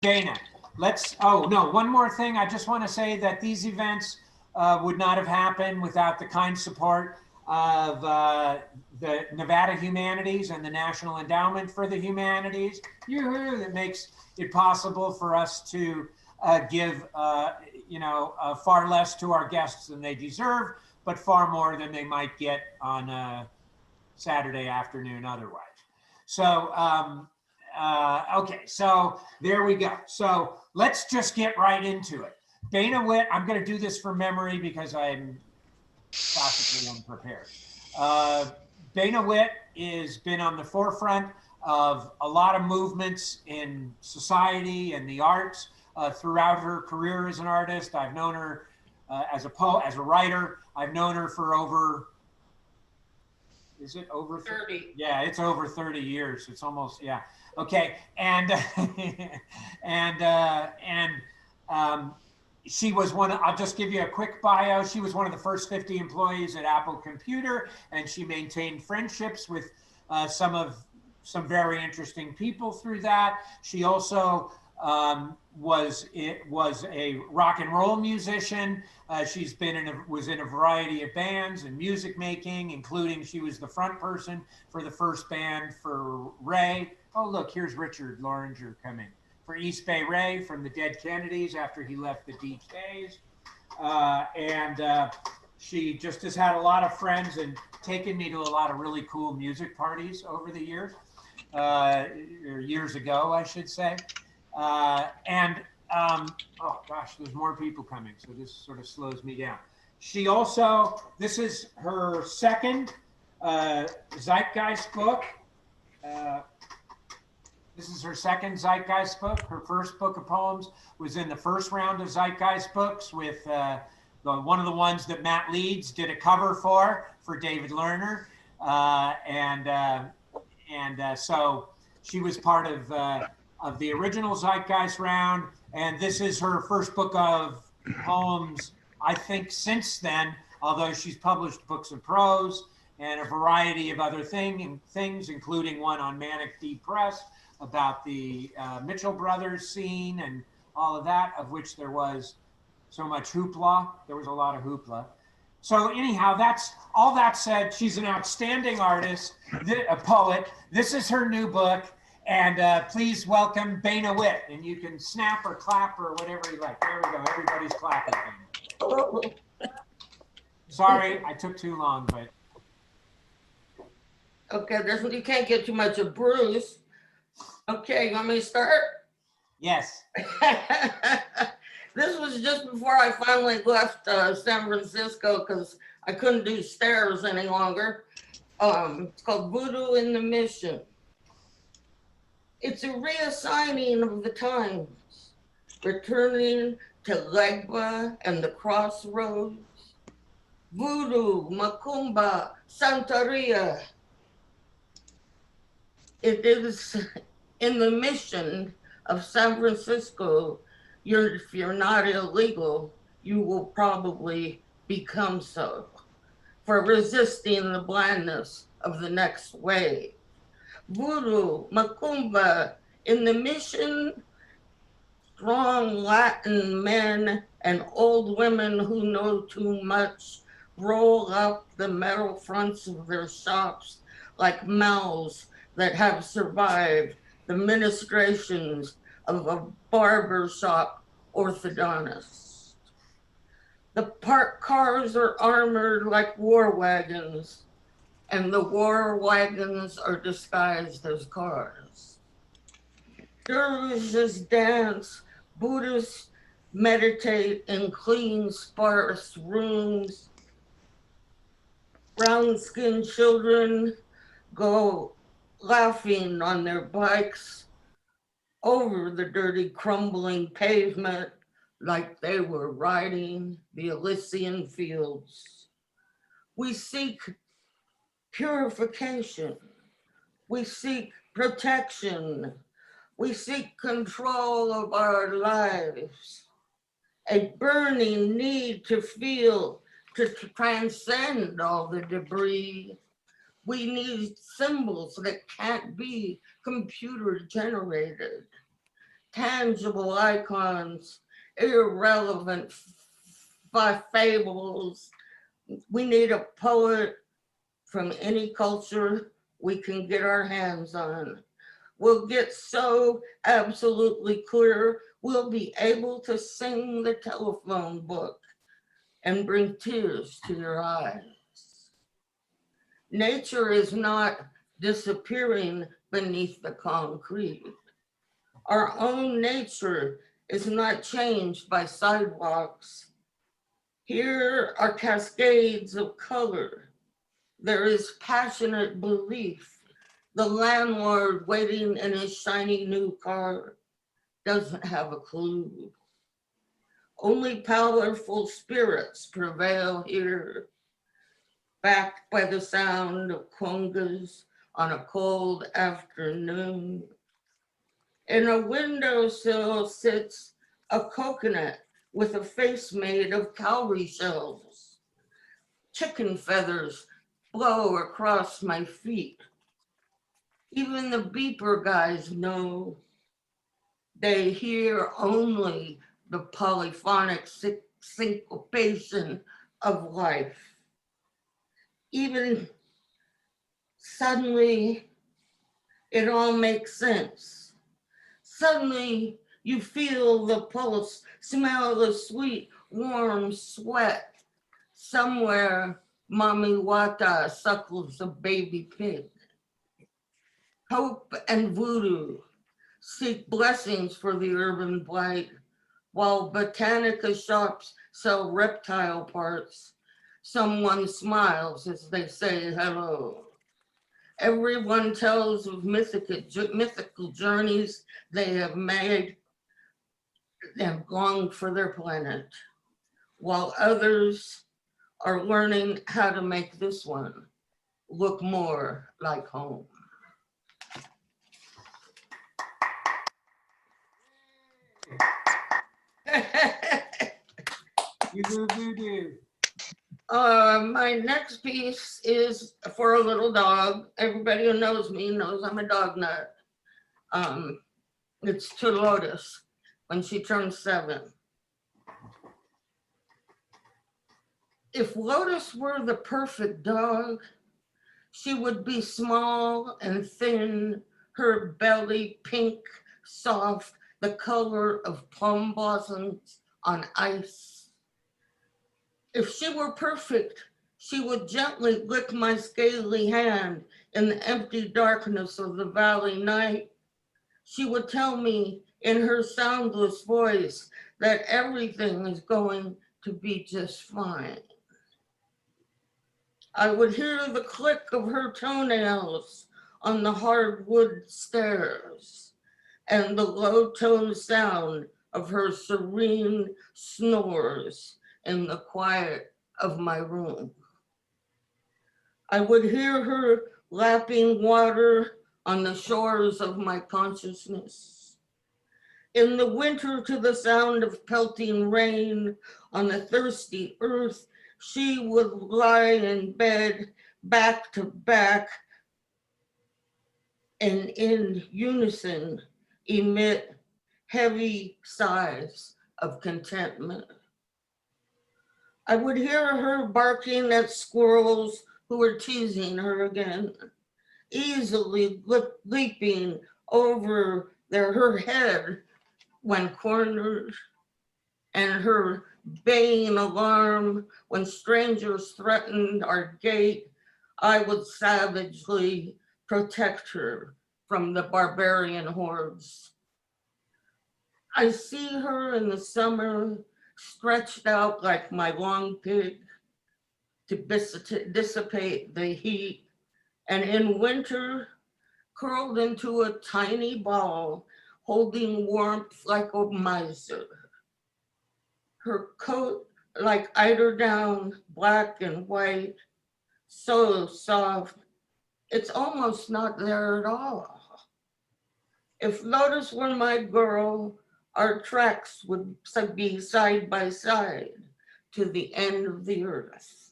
Dana, oh no, one more thing. I just want to say that these events would not have happened without the kind support of the Nevada Humanities and the National Endowment for the Humanities. That makes it possible for us to give, far less to our guests than they deserve, but far more than they might get on a Saturday afternoon otherwise. So, okay, so there we go. So let's just get right into it. Bana Witt, I'm going to do this from memory because I'm classically unprepared. Bana Witt has been on the forefront of a lot of movements in society and the arts throughout her career as an artist. I've known her as a poet, as a writer. I've known her for over, is it over 30? Yeah, it's over 30 years. It's almost, yeah. Okay, and she was I'll just give you a quick bio. She was one of the first 50 employees at Apple Computer, and she maintained friendships with some very interesting people through that. She also was a rock and roll musician. She's was in a variety of bands and music making, including she was the front person for the first band for Ray. Oh, look, here's Richard Loringer coming. For East Bay Ray from the Dead Kennedys after he left the DJs. She just has had a lot of friends and taken me to a lot of really cool music parties over the years, or years ago, I should say. Oh gosh, there's more people coming, so this sort of slows me down. She also, this is her second Zeitgeist book. This is her second Zeitgeist book. Her first book of poems was in the first round of Zeitgeist books with one of the ones that Matt Leeds did a cover for David Lerner. So she was part of the original Zeitgeist round. And this is her first book of poems, I think, since then, although she's published books of prose and a variety of other things, including one on Manic D Press, about the Mitchell brothers scene and all of that, of which there was so much hoopla. There was a lot of hoopla. So anyhow, that's all that said, she's an outstanding artist, a poet. This is her new book. And please welcome Bana Witt. And you can snap or clap or whatever you like. There we go. Everybody's clapping. Sorry, I took too long, but. Okay, you can't get too much of Bruce. Okay, you want me to start? Yes. This was just before I finally left San Francisco because I couldn't do stairs any longer. It's called Voodoo in the Mission. It's a reassigning of the times, returning to Legba and the crossroads. Voodoo, Macumba, Santeria. It is in the mission of San Francisco. If you're not illegal, you will probably become so for resisting the blindness of the next wave. Voodoo, Macumba, in the mission, strong Latin men and old women who know too much roll up the metal fronts of their shops like mouths that have survived the ministrations of a barbershop orthodontist. The parked cars are armored like war wagons, and the war wagons are disguised as cars. Dervishes dance, Buddhists meditate in clean, sparse rooms. Brown-skinned children go laughing on their bikes over the dirty, crumbling pavement like they were riding the Elysian fields. We seek purification. We seek protection. We seek control of our lives. A burning need to feel, to transcend all the debris. We need symbols that can't be computer generated. tangible icons, irrelevant fables. We need a poet from any culture we can get our hands on. We'll get so absolutely clear, we'll be able to sing the telephone book and bring tears to your eyes. Nature is not disappearing beneath the concrete. Our own nature is not changed by sidewalks. Here are cascades of color. There is passionate belief. The landlord waiting in his shiny new car doesn't have a clue. Only powerful spirits prevail here, backed by the sound of congas on a cold afternoon. In a windowsill sits a coconut with a face made of cowrie shells. Chicken feathers blow across my feet. Even the beeper guys know. They hear only the polyphonic syncopation of life. Even suddenly, it all makes sense. Suddenly, you feel the pulse, smell the sweet, warm sweat. Somewhere, Mommy Wata suckles a baby pig. Hope and voodoo seek blessings for the urban blight, while botanica shops sell reptile parts. Someone smiles as they say hello. Everyone tells of mythical journeys they have made and long for their planet, while others are learning how to make this one look more like home. You do voodoo. My next piece is for a little dog. Everybody who knows me knows I'm a dog nut. It's to Lotus when she turns 7. If Lotus were the perfect dog, she would be small and thin, her belly pink, soft, the color of plum blossoms on ice. If she were perfect, she would gently lick my scaly hand in the empty darkness of the valley night. She would tell me in her soundless voice that everything is going to be just fine. I would hear the click of her toenails on the hardwood stairs and the low-toned sound of her serene snores in the quiet of my room. I would hear her lapping water on the shores of my consciousness. In the winter, to the sound of pelting rain on the thirsty earth, she would lie in bed back to back and in unison emit heavy sighs of contentment. I would hear her barking at squirrels who were teasing her again, easily leaping over her head when cornered, and her baying alarm when strangers threatened our gate. I would savagely protect her from the barbarian hordes. I see her in the summer stretched out like my long pig to dissipate the heat, and in winter curled into a tiny ball holding warmth like a miser. Her coat like eiderdown, black and white, so soft, it's almost not there at all. If Lotus were my girl, our tracks would be side by side to the end of the earth.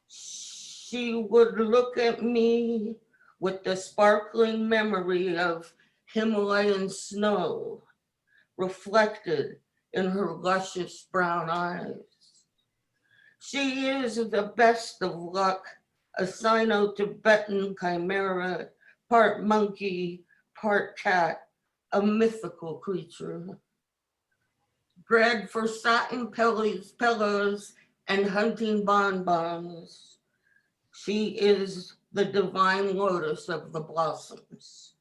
She would look at me with the sparkling memory of Himalayan snow reflected in her luscious brown eyes. She is the best of luck, a Sino-Tibetan chimera, part monkey, part cat, a mythical creature. Bred for satin pillows and hunting bonbons, she is the divine lotus of the blossoms,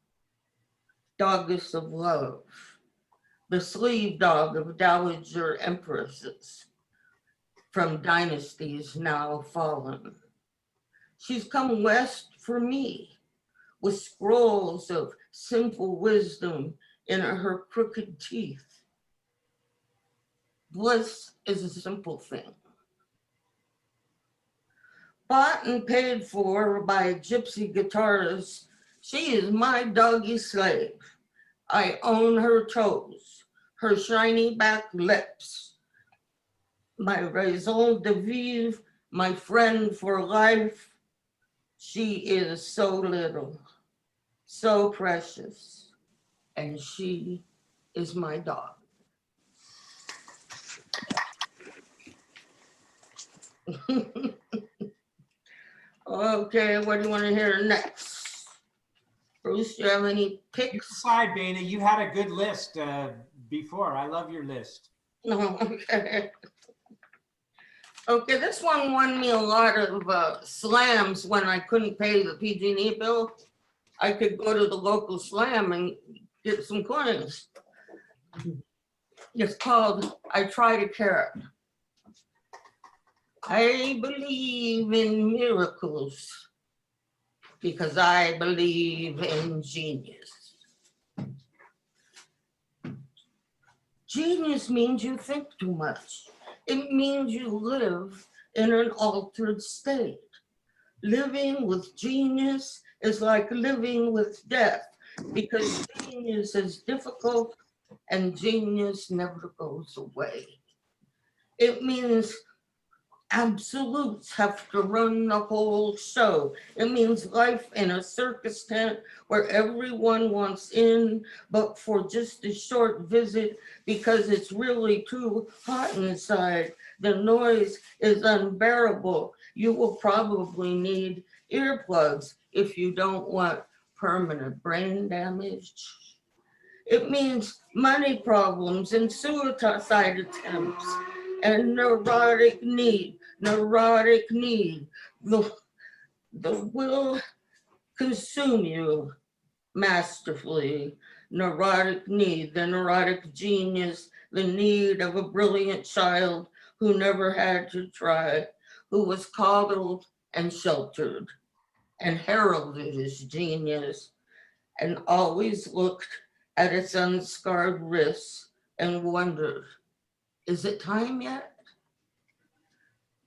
doggess of love, the sleeve dog of dowager empresses from dynasties now fallen. She's come west for me with scrolls of simple wisdom in her crooked teeth. Bliss is a simple thing. Bought and paid for by a gypsy guitarist, she is my doggy slave. I own her toes, her shiny back lips, my raison de vivre, my friend for life. She is so little, so precious, and she is my dog. Okay, what do you want to hear next? Bruce, do you have any picks? You decide, Bana. You had a good list before. I love your list. No, okay. Okay, this one won me a lot of slams when I couldn't pay the PG&E bill. I could go to the local slam and get some coins. It's called I Try to Care. I believe in miracles because I believe in genius. Genius means you think too much. It means you live in an altered state. Living with genius is like living with death because genius is difficult and genius never goes away. It means absolutes have to run the whole show. It means life in a circus tent where everyone wants in, but for just a short visit because it's really too hot inside. The noise is unbearable. You will probably need earplugs if you don't want permanent brain damage. It means money problems and suicide attempts and neurotic need. The will consume you masterfully. Neurotic need, the neurotic genius, the need of a brilliant child who never had to try, who was coddled and sheltered and heralded as genius and always looked at its unscarred wrists and wondered, is it time yet?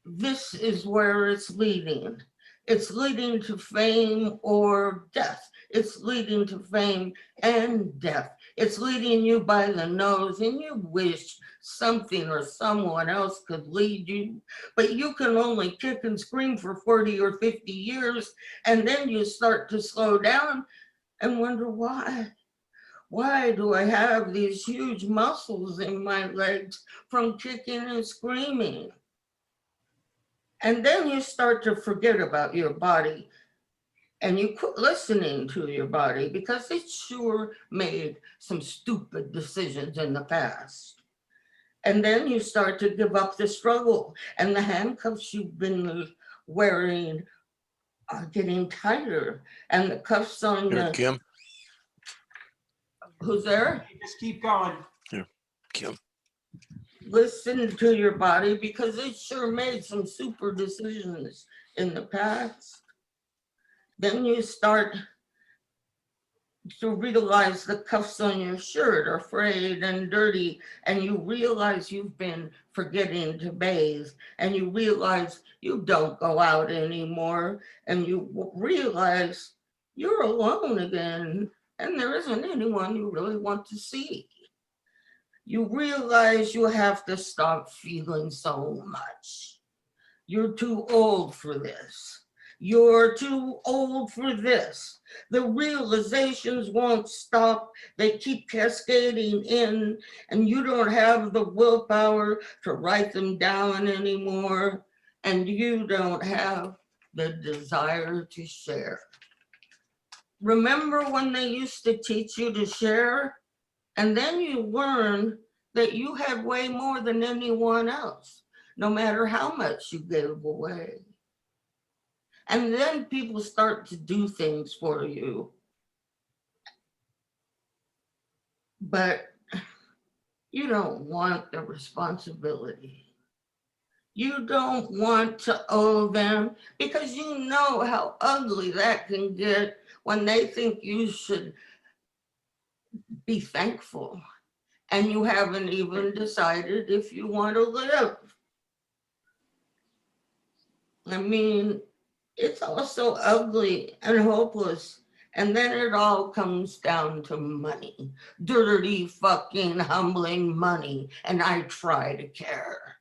This is where it's leading. It's leading to fame or death. It's leading to fame and death. It's leading you by the nose and you wish something or someone else could lead you, but you can only kick and scream for 40 or 50 years and then you start to slow down and wonder why. Why do I have these huge muscles in my legs from kicking and screaming? And then you start to forget about your body and you quit listening to your body because it sure made some stupid decisions in the past. And then you start to give up the struggle and the handcuffs you've been wearing are getting tighter and the cuffs on Here, the... Kim. Who's there? Just keep going. Here, Kim. Listen to your body because it sure made some super decisions in the past. Then you start to realize the cuffs on your shirt are frayed and dirty, and you realize you've been forgetting to bathe, and you realize you don't go out anymore, and you realize you're alone again, and there isn't anyone you really want to see. You realize you have to stop feeling so much. You're too old for this. You're too old for this. The realizations won't stop. They keep cascading in, and you don't have the willpower to write them down anymore, and you don't have the desire to share. Remember when they used to teach you to share? And then you learn that you had way more than anyone else, no matter how much you gave away. And then people start to do things for you. But you don't want the responsibility. You don't want to owe them because you know how ugly that can get when they think you should be thankful and you haven't even decided if you want to live. I mean, it's also ugly and hopeless. And then it all comes down to money, dirty, fucking, humbling money. And I try to care.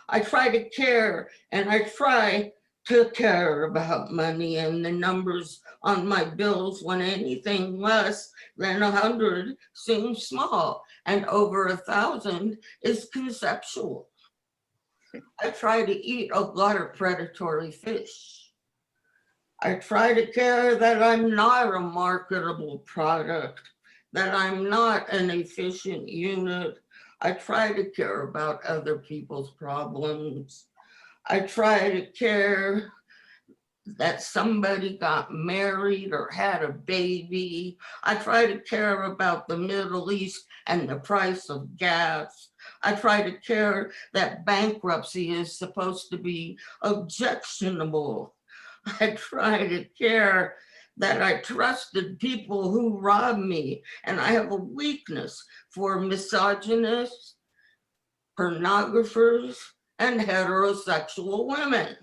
I try to care, and I try to care about money and the numbers on my bills when anything less than 100 seems small and over 1,000 is conceptual. I try to eat a lot of predatory fish. I try to care that I'm not a marketable product, that I'm not an efficient unit. I try to care about other people's problems. I try to care that somebody got married or had a baby. I try to care about the Middle East and the price of gas. I try to care that bankruptcy is supposed to be objectionable. I try to care that I trusted people who robbed me, and I have a weakness for misogynists, pornographers, and heterosexual women.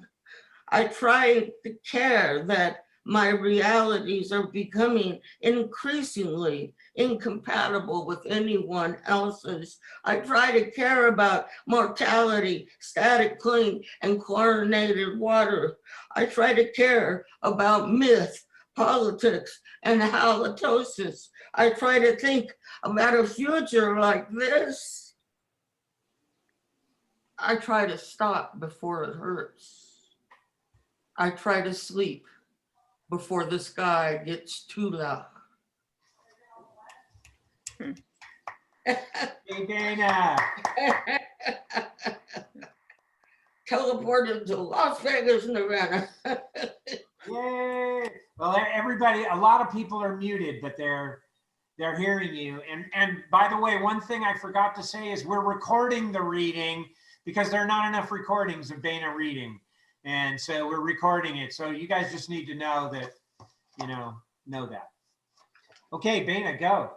I try to care that my realities are becoming increasingly incompatible with anyone else's. I try to care about mortality, static clean, and chlorinated water. I try to care about myth, politics, and halitosis. I try to think about a future like this. I try to stop before it hurts. I try to sleep before the sky gets too loud. Hey, Dana. Teleported to Las Vegas, Nevada. Yay! Well, everybody, a lot of people are muted, but they're hearing you. And by the way, one thing I forgot to say is we're recording the reading because there are not enough recordings of Bana reading. And so we're recording it. So you guys just need to know that, know that. Okay, Bana, go.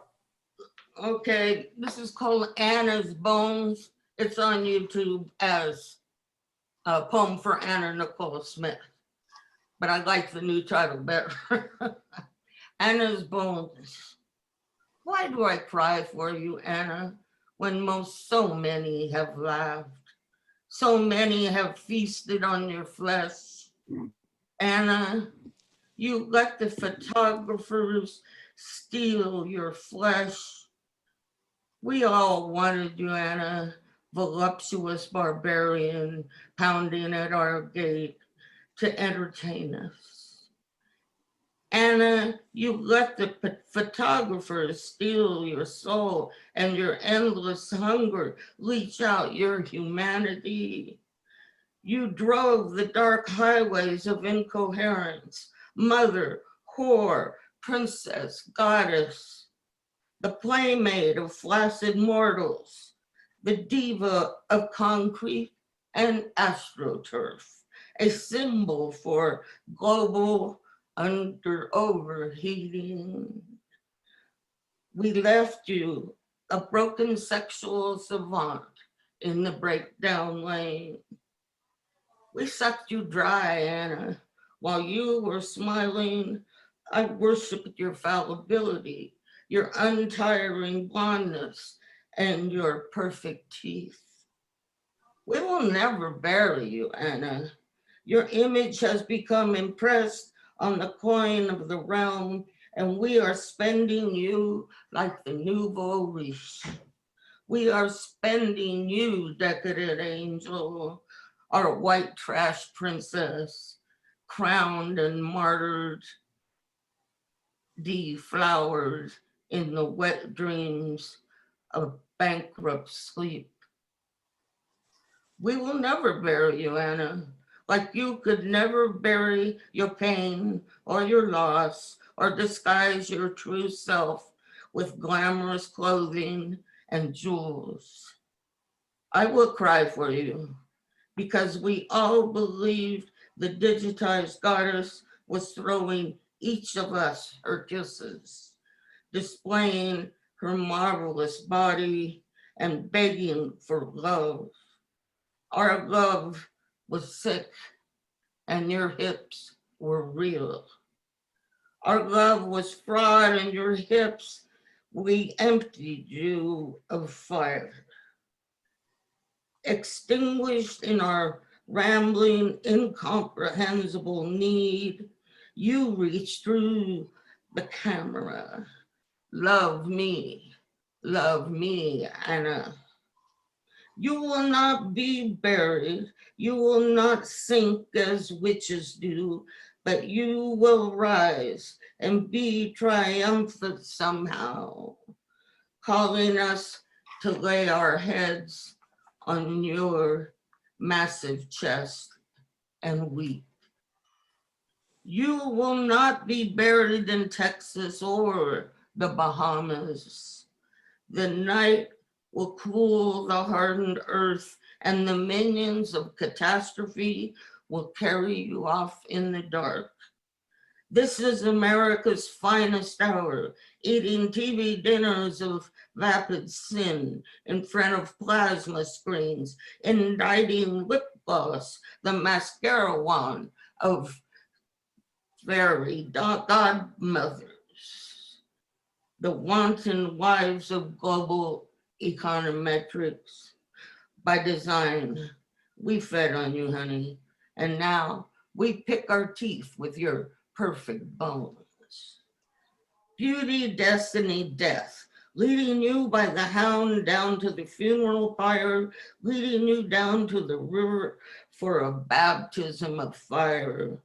Okay, this is called Anna's Bones. It's on YouTube as a poem for Anna Nicole Smith, but I like the new title better. Anna's Bones. Why do I cry for you, Anna, when so many have laughed? So many have feasted on your flesh. Anna, you let the photographers steal your flesh. We all wanted you, Anna, voluptuous barbarian pounding at our gate to entertain us. Anna, you let the photographers steal your soul and your endless hunger leach out your humanity. You drove the dark highways of incoherence, mother, whore, princess, goddess, the playmate of flaccid mortals, the diva of concrete and astroturf, a symbol for global overheating. We left you a broken sexual savant in the breakdown lane. We sucked you dry, Anna. While you were smiling, I worshiped your fallibility, your untiring blondness, and your perfect teeth. We will never bury you, Anna. Your image has become impressed on the coin of the realm, and we are spending you like the nouveau riche. We are spending you, decadent angel, our white trash princess, crowned and martyred, deflowered in the wet dreams of bankrupt sleep. We will never bury you, Anna, like you could never bury your pain or your loss or disguise your true self with glamorous clothing and jewels. I will cry for you because we all believed the digitized goddess was throwing each of us her kisses, displaying her marvelous body and begging for love. Our love was sick and your hips were real. Our love was fraud and your hips, we emptied you of fire. Extinguished in our rambling, incomprehensible need, you reached through the camera. Love me, Anna. You will not be buried. You will not sink as witches do, but you will rise and be triumphant somehow, calling us to lay our heads on your massive chest and weep. You will not be buried in Texas or the Bahamas. The night will cool the hardened earth, and the minions of catastrophe will carry you off in the dark. This is America's finest hour, eating TV dinners of vapid sin in front of plasma screens, indicting lip gloss, the mascara wand of fairy godmothers, the wanton wives of global econometrics. By design, we fed on you, honey, and now we pick our teeth with your perfect bones. Beauty, destiny, death, leading you by the hound down to the funeral pyre, leading you down to the river for a baptism of fire.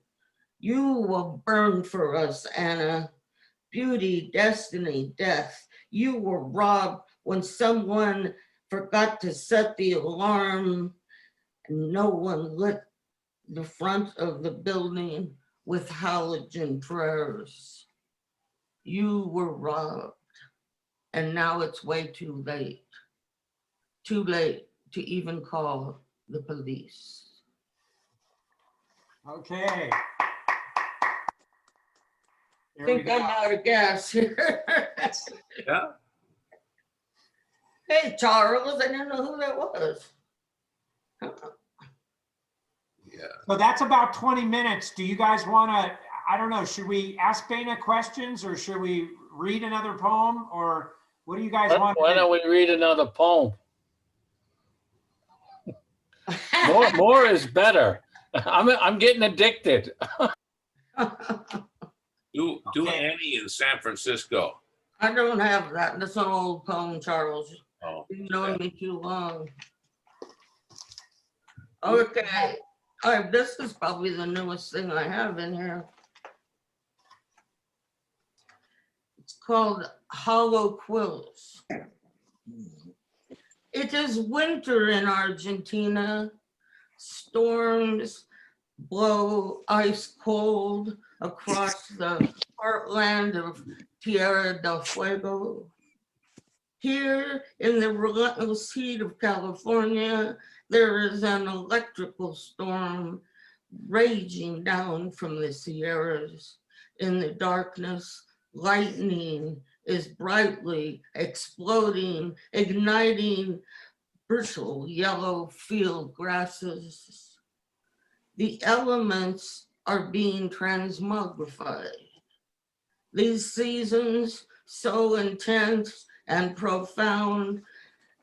You will burn for us, Anna. Beauty, destiny, death. You were robbed when someone forgot to set the alarm and no one lit the front of the building with halogen prayers. You were robbed, and now it's way too late to even call the police. Okay. I think I'm out of gas here. Yeah. Hey, Charles, I didn't know who that was. Yeah. So that's about 20 minutes. Do you guys want to, I don't know, should we ask Bana questions or should we read another poem or what do you guys want? Why don't we read another poem? More is better. I'm getting addicted. Do Okay. Annie in San Francisco. I don't have that. That's an old poem, Charles. Oh, You've known me too long. Okay. All right, this is probably the newest thing I have in here. It's called Hollow Quills. It is winter in Argentina. Storms blow ice cold across the heartland of Tierra del Fuego. Here in the relentless heat of California, there is an electrical storm raging down from the Sierras. In the darkness, lightning is brightly exploding, igniting brittle yellow field grasses. The elements are being transmogrified. These seasons so intense and profound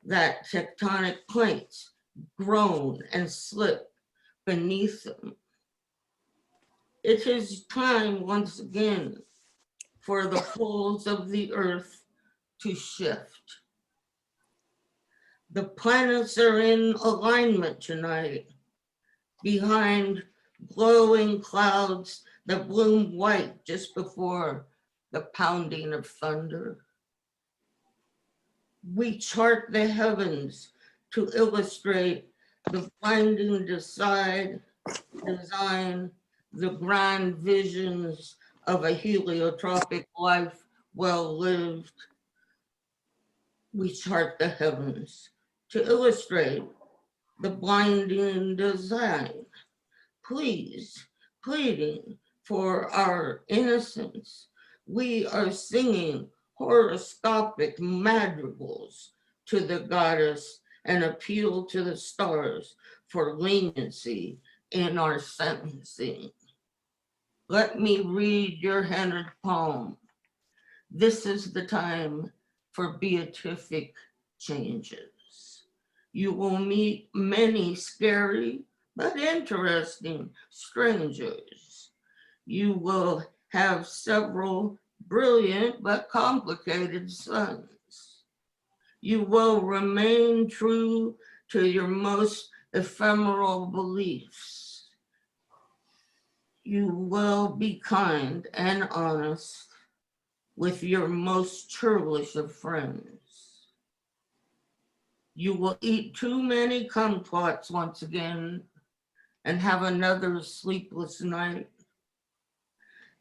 that tectonic plates groan and slip beneath them. It is time once again for the poles of the earth to shift. The planets are in alignment tonight, behind glowing clouds that bloom white just before the pounding of thunder. We chart the heavens to illustrate the blinding design, the grand visions of a heliotropic life well lived. We chart the heavens to illustrate the blinding design. Please, pleading for our innocence, we are singing horoscopic madrigals to the goddess and appeal to the stars for leniency in our sentencing. Let me read your handed poem. This is the time for beatific changes. You will meet many scary but interesting strangers. You will have several brilliant but complicated sons. You will remain true to your most ephemeral beliefs. You will be kind and honest with your most churlish of friends. You will eat too many kumquats once again and have another sleepless night.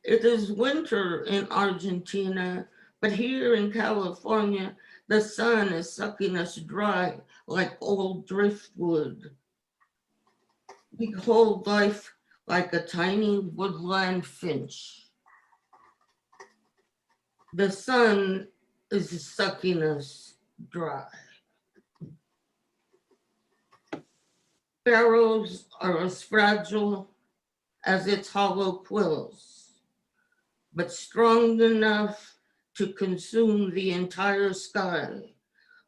It is winter in Argentina, but here in California, the sun is sucking us dry like old driftwood. We hold life like a tiny woodland finch. The sun is sucking us dry. Sparrows are as fragile as its hollow quills, but strong enough to consume the entire sky.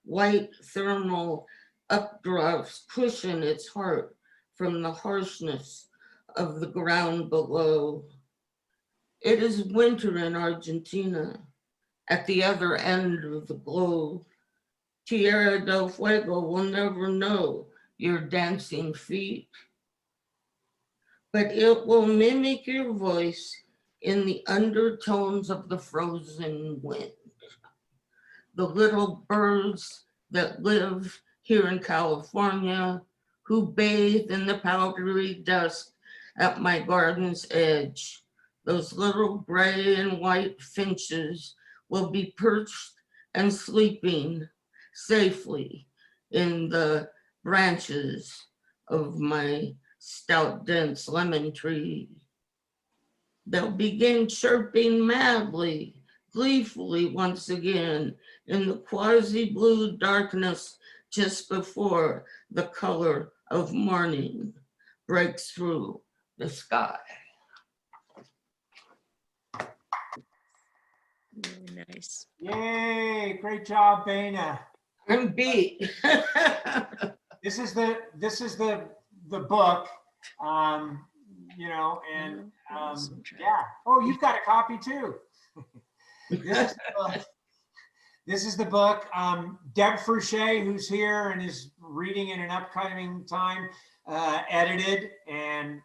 White thermal updrafts cushion its heart from the harshness of the ground below. It is winter in Argentina, at the other end of the globe. Tierra del Fuego will never know your dancing feet, but it will mimic your voice in the undertones of the frozen wind. The little birds that live here in California, who bathe in the powdery dust at my garden's edge, those little gray and white finches will be perched and sleeping safely in the branches of my stout, dense lemon tree. They'll begin chirping madly, gleefully once again in the quasi-blue darkness just before the color of morning breaks through the sky. Really nice. Yay, great job, Bana. I'm beat. This is the book, you know, and yeah. Oh, you've got a copy too. This is the book. Deb Fouché, who's here and is reading in an upcoming time, edited and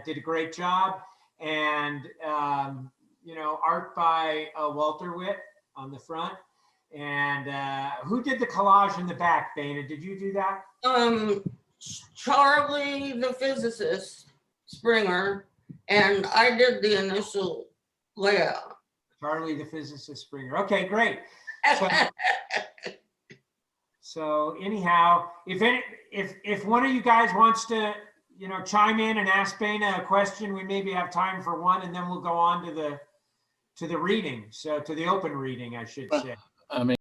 did a great job. And you know, art by Walter Witt on the front. And who did the collage in the back, Bana? Did you do that? Charlie the physicist, Springer, and I did the initial layout. Charlie the physicist Springer. Okay, great. So anyhow, if one of you guys wants to, you know, chime in and ask Bana a question, we maybe have time for one, and then we'll go on to the reading. So to the open reading, I should say. I mean,